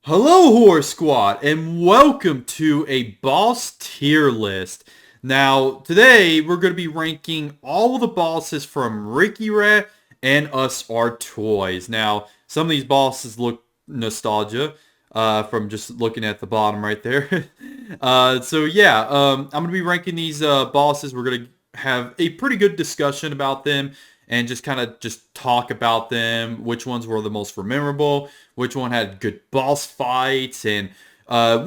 Hello, Horror Squad, and welcome to a boss tier list. Now, today we're going to be ranking all the bosses from Ricky Rat and Us Our Toys. Now, some of these bosses look nostalgia from just looking at the bottom right there. I'm going to be ranking these bosses. We're going to have a pretty good discussion about them and just kind of just talk about them, which ones were the most memorable, which one had good boss fights, and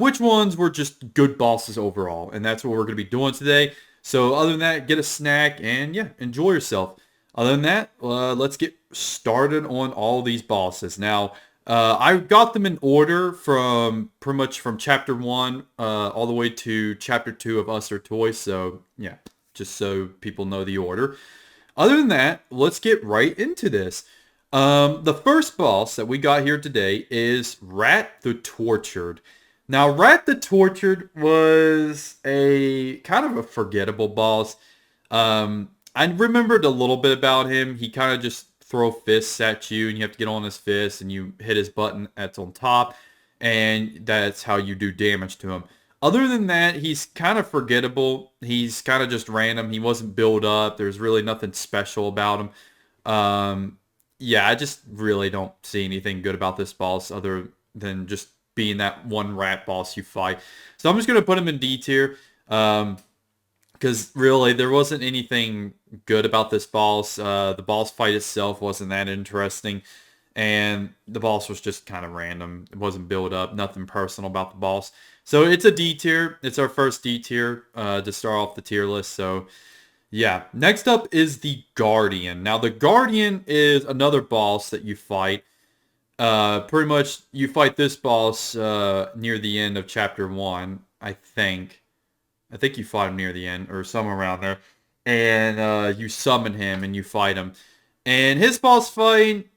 which ones were just good bosses overall. And that's what we're going to be doing today. So other than that, get a snack and yeah, enjoy yourself. Other than that, let's get started on all these bosses. Now, I got them in order from pretty much from chapter 1 all the way to chapter 2 of Us or Toys. So yeah, just so people know the order. Other than that, let's get right into this. The first boss that we got here today is Rat the Tortured. Now, Rat the Tortured was a kind of a forgettable boss. I remembered a little bit about him. He kind of just throw fists at you, and you have to get on his fists, and you hit his button that's on top, and that's how you do damage to him. Other than that, he's kind of forgettable. He's kind of just random. He wasn't built up. There's really nothing special about him. Yeah, I just really don't see anything good about this boss other than just being that one rat boss you fight. So I'm just going to put him in D tier. Because really, there wasn't anything good about this boss. The boss fight itself wasn't that interesting. And the boss was just kind of random. It wasn't built up. Nothing personal about the boss. So it's a D tier. It's our first D tier to start off the tier list. So yeah. Next up is the Guardian. Now the Guardian is another boss that you fight. Pretty much you fight this boss near the end of chapter 1, I think. I think you fought him near the end or somewhere around there. And you summon him and you fight him. And his boss fight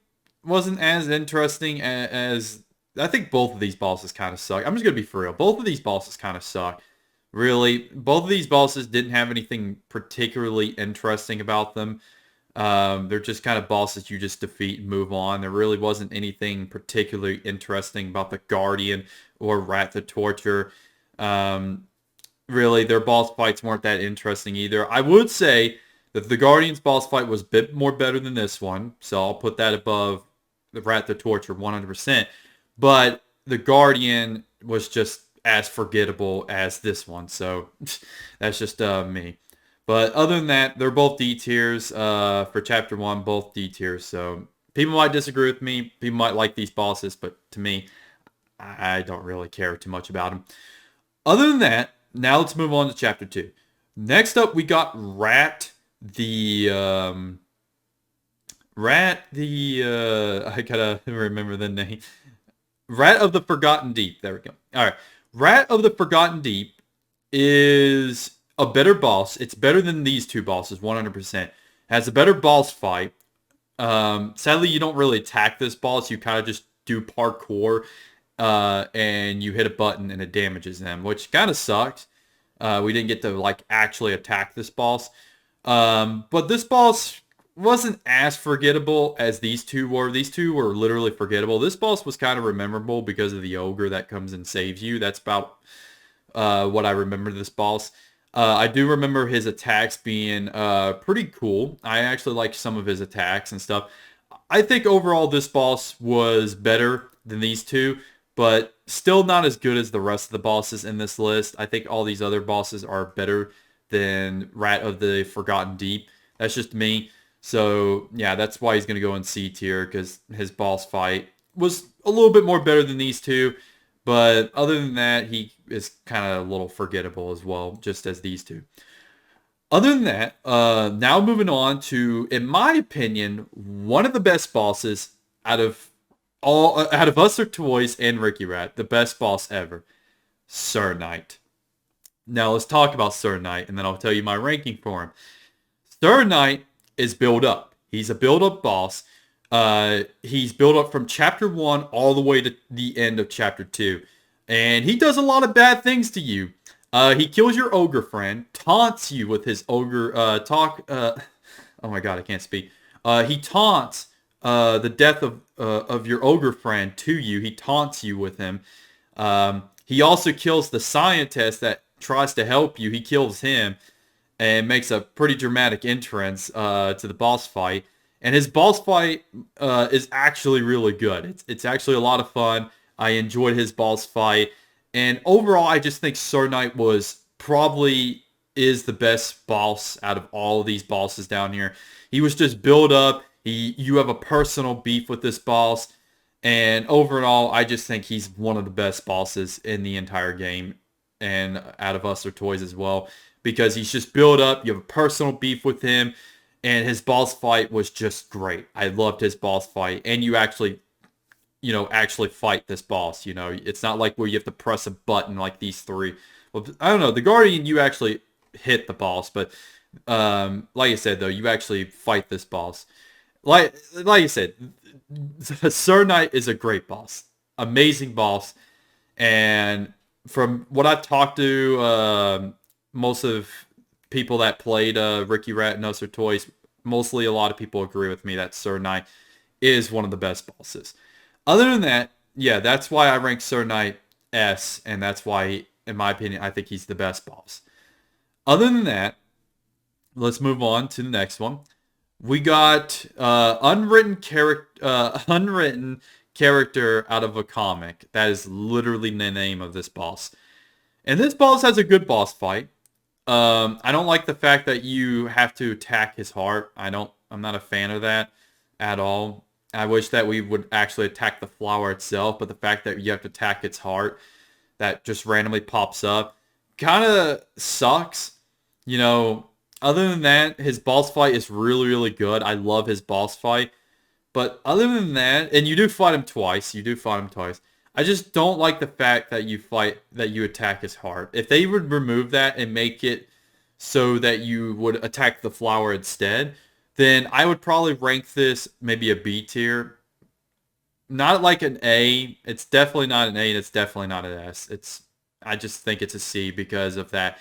wasn't as interesting as I think both of these bosses kind of suck. I'm just going to be for real. Both of these bosses kind of suck. Really, both of these bosses didn't have anything particularly interesting about them. They're just kind of bosses you just defeat and move on. There really wasn't anything particularly interesting about the Guardian or Rat the Torture. Really, their boss fights weren't that interesting either. I would say that the Guardian's boss fight was a bit more better than this one, so I'll put that above the Rat the Torture 100%. But the Guardian was just as forgettable as this one, so that's just me. But other than that, they're both D tiers for Chapter 1, both D tiers. So people might disagree with me. People might like these bosses, but to me, I don't really care too much about them. Other than that, now let's move on to Chapter 2. Next up, we got Rat the... I gotta remember the name. Rat of the Forgotten Deep. There we go. All right. Rat of the Forgotten Deep is a better boss. It's better than these two bosses, 100%. Has a better boss fight. Sadly, you don't really attack this boss. You kind of just do parkour, and you hit a button and it damages them, which kind of sucks. We didn't get to like actually attack this boss. But this boss wasn't as forgettable as these two were. These two were literally forgettable. This boss was kind of memorable because of the ogre that comes and saves you. That's about what I remember this boss. I do remember his attacks being pretty cool. I actually like some of his attacks and stuff. I think overall this boss was better than these two, but still not as good as the rest of the bosses in this list. I think all these other bosses are better than Rat of the Forgotten Deep. That's just me. So yeah, that's why he's going to go in C tier, because his boss fight was a little bit more better than these two. But other than that, he is kind of a little forgettable as well, just as these two. Other than that, now moving on to, in my opinion, one of the best bosses out of Us or Toys and Ricky Rat, the best boss ever, Sir Knight. Now let's talk about Sir Knight, and then I'll tell you my ranking for him. Sir Knight is build up. He's a build up boss. He's built up from chapter 1 all the way to the end of chapter 2. And he does a lot of bad things to you. He kills your ogre friend, taunts you with his ogre oh my god, I can't speak. He taunts the death of your ogre friend to you. He taunts you with him. He also kills the scientist that tries to help you. He kills him and makes a pretty dramatic entrance to the boss fight. And his boss fight is actually really good. It's actually a lot of fun. I enjoyed his boss fight. And overall, I just think Sir Knight was probably is the best boss out of all of these bosses down here. He was just built up. You have a personal beef with this boss. And overall, I just think he's one of the best bosses in the entire game. And out of Us Are Toys as well. Because he's just built up. You have a personal beef with him. And his boss fight was just great. I loved his boss fight. And you actually fight this boss. It's not like where you have to press a button like these three. Well, I don't know. The Guardian, you actually hit the boss. But like I said, though, you actually fight this boss. Like I said, Sir Knight is a great boss. Amazing boss. And from what I've talked to most of people that played Ricky Rat and Us Are Toys, mostly a lot of people agree with me that Sir Knight is one of the best bosses. Other than that, yeah, that's why I rank Sir Knight S, and that's why, in my opinion, I think he's the best boss. Other than that, let's move on to the next one. We got unwritten character out of a comic. That is literally the name of this boss. And this boss has a good boss fight. I don't like the fact that you have to attack his heart. I'm not a fan of that at all. I wish that we would actually attack the flower itself, but the fact that you have to attack its heart that just randomly pops up kind of sucks. Other than that, his boss fight is really, really good. I love his boss fight. But other than that, and you do fight him twice. I just don't like the fact that you attack his heart. If they would remove that and make it so that you would attack the flower instead, then I would probably rank this maybe a B tier. Not like an A. It's definitely not an A, and it's definitely not an S. I just think it's a C because of that.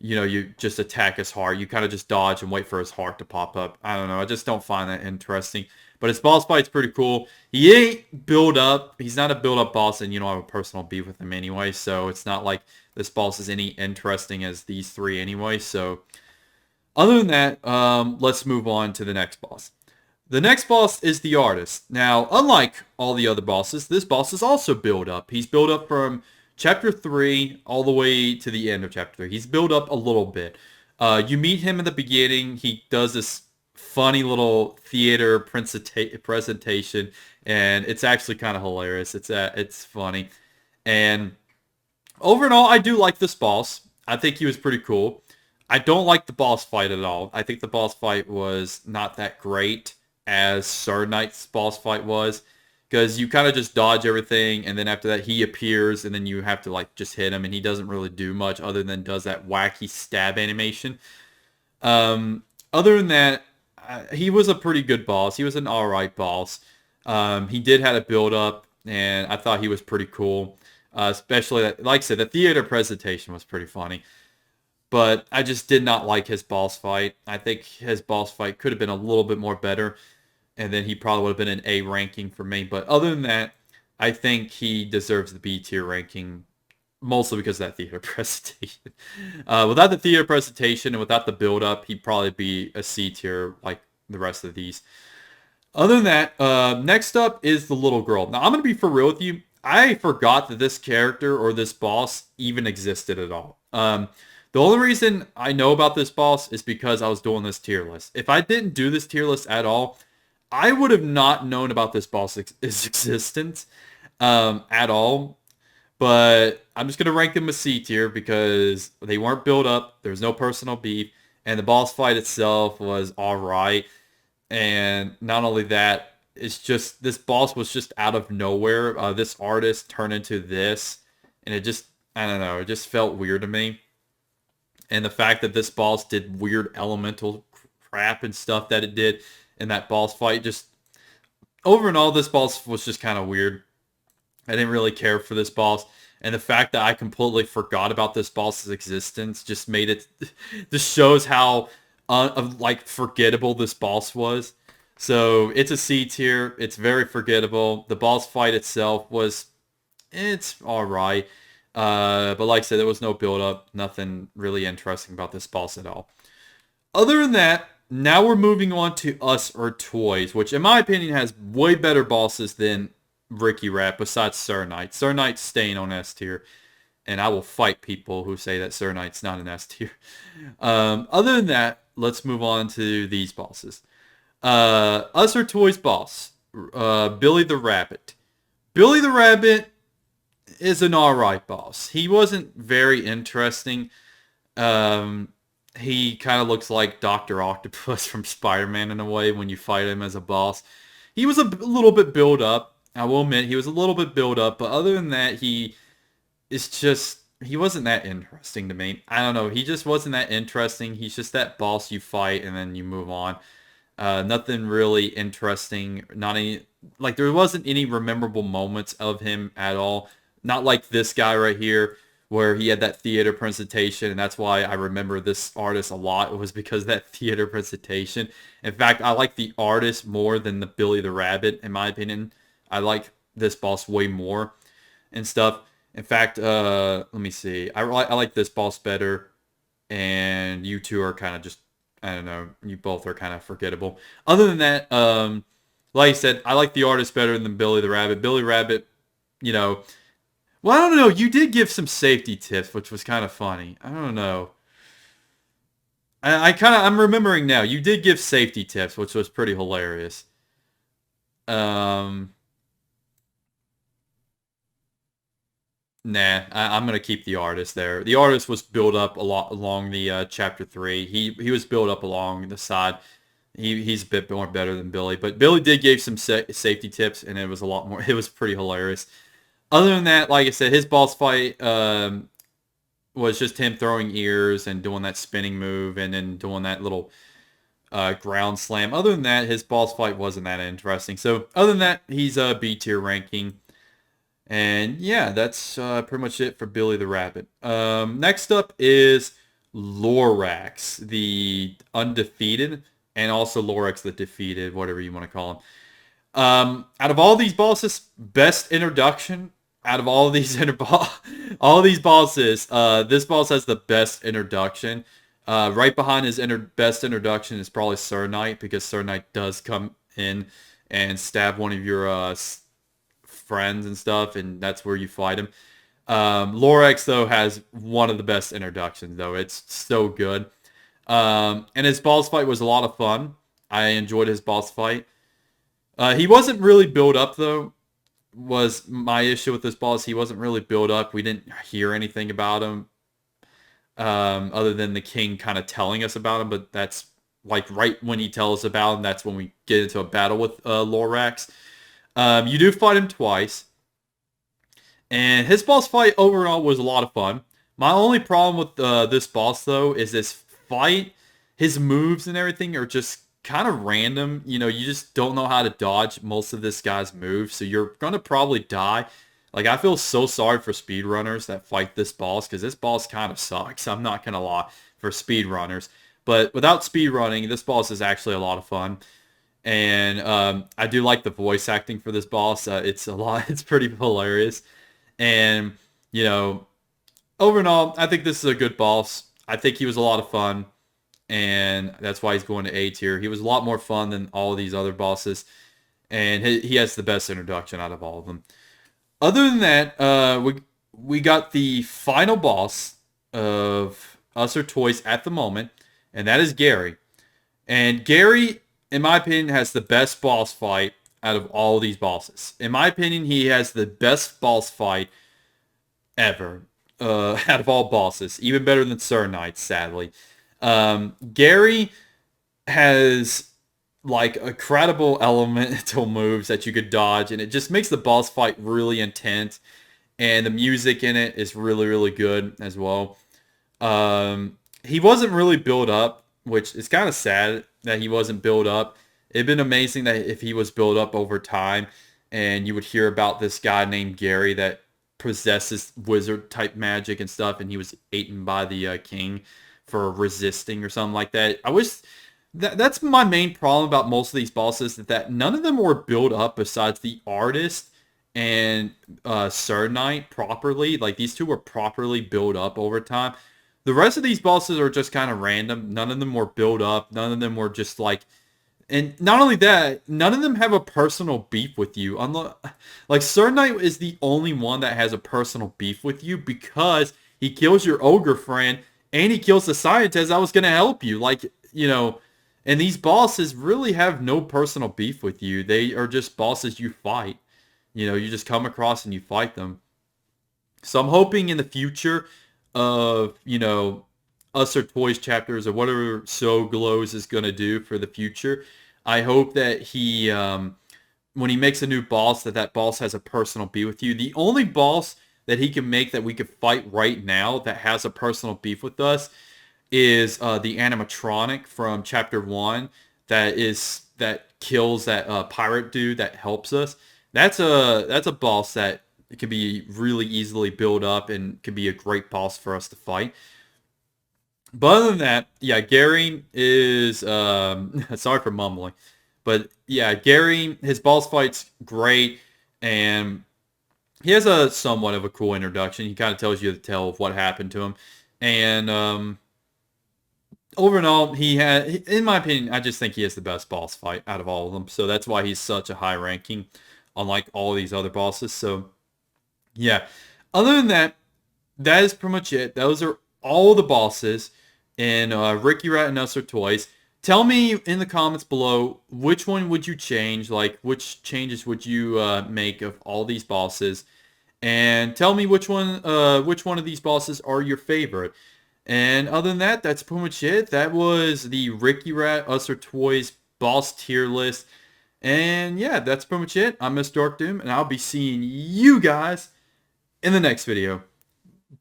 You just attack his heart. You kind of just dodge and wait for his heart to pop up. I don't know. I just don't find that interesting. But his boss fight's pretty cool. He ain't build up. He's not a build up boss, and you don't have a personal beef with him anyway. So it's not like this boss is any interesting as these three anyway. So other than that, let's move on to the next boss. The next boss is the artist. Now, unlike all the other bosses, this boss is also build up. He's built up from Chapter 3 all the way to the end of Chapter 3. He's built up a little bit. You meet him in the beginning. He does this funny little theater presentation, and it's actually kind of hilarious. It's funny. And overall, I do like this boss. I think he was pretty cool. I don't like the boss fight at all. I think the boss fight was not that great as Sir Knight's boss fight was. Because you kind of just dodge everything, and then after that he appears, and then you have to just hit him, and he doesn't really do much other than does that wacky stab animation. Other than that, he was a pretty good boss. He was an alright boss. He did have a build up, and I thought he was pretty cool. Especially, like I said, the theater presentation was pretty funny. But I just did not like his boss fight. I think his boss fight could have been a little bit more better. And then he probably would have been an A ranking for me. But other than that, I think he deserves the B tier ranking, mostly because of that theater presentation. Without the theater presentation and without the build-up, he'd probably be a C tier like the rest of these. Other than that, next up is the little girl. Now, I'm going to be for real with you. I forgot that this character or this boss even existed at all. The only reason I know about this boss is because I was doing this tier list. If I didn't do this tier list at all, I would have not known about this boss' existence at all. But I'm just going to rank them a C tier because they weren't built up. There's no personal beef. And the boss fight itself was alright. And not only that, it's just, this boss was just out of nowhere. This artist turned into this. And it just, I don't know, it just felt weird to me. And the fact that this boss did weird elemental crap and stuff that it did in that boss fight, just over and all, this boss was just kind of weird. I didn't really care for this boss, and the fact that I completely forgot about this boss's existence just made it, just shows how forgettable this boss was. So it's a C tier. It's very forgettable. The boss fight itself it's all right. But like I said, there was no build up. Nothing really interesting about this boss at all. Other than that, now we're moving on to Us or Toys, which in my opinion has way better bosses than Ricky Rat besides Sir Knight. Sir Knight's staying on S tier, and I will fight people who say that Sir Knight's not an S tier. Other than that, let's move on to these bosses. Us or Toys boss, Billy the Rabbit. Billy the Rabbit is an alright boss. He wasn't very interesting. Um, he kind of looks like Dr. Octopus from Spider-Man in a way when you fight him as a boss. He was a little bit built up. I will admit he was a little bit built up, but other than that, he wasn't that interesting to me. I don't know. He just wasn't that interesting. He's just that boss you fight and then you move on. Nothing really interesting. Not any like there wasn't any memorable moments of him at all. Not like this guy right here where he had that theater presentation, and that's why I remember this artist a lot. It was because of that theater presentation. In fact, I like the artist more than the Billy the Rabbit, in my opinion. I like this boss way more and stuff. In fact, let me see. I like this boss better, and you two are kind of just, I don't know, you both are kind of forgettable. Other than that, like I said, I like the artist better than Billy the Rabbit. Billy Rabbit, you know, well, I don't know. You did give some safety tips, which was kind of funny. I don't know. I'm remembering now. You did give safety tips, which was pretty hilarious. Um, I'm gonna keep the artist there. The artist was built up a lot along the chapter 3. He was built up along the side. He's a bit more better than Billy, but Billy did give some safety tips, and it was a lot more. It was pretty hilarious. Other than that, like I said, his boss fight was just him throwing ears and doing that spinning move and then doing that little ground slam. Other than that, his boss fight wasn't that interesting. So other than that, he's a B tier ranking. And yeah, that's pretty much it for Billy the Rabbit. Next up is Lorax, the Undefeated, and also Lorax the Defeated, whatever you want to call him. Out of all these bosses, best introduction. Out of all of these all these bosses, this boss has the best introduction. Right behind his best introduction is probably Sir Knight, because Sir Knight does come in and stab one of your friends and stuff, and that's where you fight him. Lorax, though, has one of the best introductions, though. It's so good. And his boss fight was a lot of fun. I enjoyed his boss fight. He wasn't really built up, though, was my issue with this boss. He wasn't really built up. We didn't hear anything about him other than the king kind of telling us about him, but that's like right when he tells us about him, that's when we get into a battle with Lorax. You do fight him twice, and his boss fight overall was a lot of fun. My only problem with this boss, though, is this fight. His moves and everything are just kind of random. You know, you just don't know how to dodge most of this guy's moves, so you're going to probably die. Like, I feel so sorry for speedrunners that fight this boss, because this boss kind of sucks. I'm not going to lie, for speedrunners. But without speedrunning, this boss is actually a lot of fun. And I do like the voice acting for this boss. It's a lot. It's pretty hilarious. And, you know, overall, I think this is a good boss. I think he was a lot of fun, and that's why he's going to A tier. He was a lot more fun than all of these other bosses, and he has the best introduction out of all of them. Other than that, we got the final boss of Us or Toys at the moment, and that is Gary. And Gary, in my opinion, has the best boss fight out of all of these bosses. In my opinion, he has the best boss fight ever out of all bosses, even better than Sir Knight, sadly. Gary has like incredible elemental moves that you could dodge, and it just makes the boss fight really intense, and the music in it is really, really good as well. He wasn't really built up, which is kind of sad that he wasn't built up. It'd been amazing that if he was built up over time, and you would hear about this guy named Gary that possesses wizard type magic and stuff, and he was eaten by the king for resisting or something like that. That's my main problem about most of these bosses, is that none of them were built up besides the artist and Sir Knight properly. Like, these two were properly built up over time. The rest of these bosses are just kind of random. None of them were built up. None of them were just like, and not only that, none of them have a personal beef with you. Like, Sir Knight is the only one that has a personal beef with you because he kills your ogre friend and he kills the scientist that was going to help you. Like, and these bosses really have no personal beef with you. They are just bosses you fight. You just come across and you fight them. So I'm hoping in the future of, Us or Toys chapters or whatever So Glows is going to do for the future, I hope that he, when he makes a new boss, that boss has a personal beef with you. The only boss that he can make that we could fight right now that has a personal beef with us is the animatronic from chapter 1 that kills that pirate dude that helps us. That's a boss that can be really easily built up and can be a great boss for us to fight. But other than that, yeah, Gary is sorry for mumbling. But yeah, Gary, his boss fight's great, and he has a somewhat of a cool introduction. He kind of tells you the tale of what happened to him. And over and all, in my opinion, I just think he has the best boss fight out of all of them. So that's why he's such a high ranking, unlike all these other bosses. So yeah, other than that, that is pretty much it. Those are all the bosses in Ricky Rat and Us or Toys. Tell me in the comments below, which one would you change? Like, which changes would you make of all these bosses? And tell me which one of these bosses are your favorite. And other than that, that's pretty much it. That was the Ricky Rat Us or Toys boss tier list. And yeah, that's pretty much it. I'm Miss Dark Doom, and I'll be seeing you guys in the next video.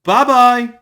Bye-bye!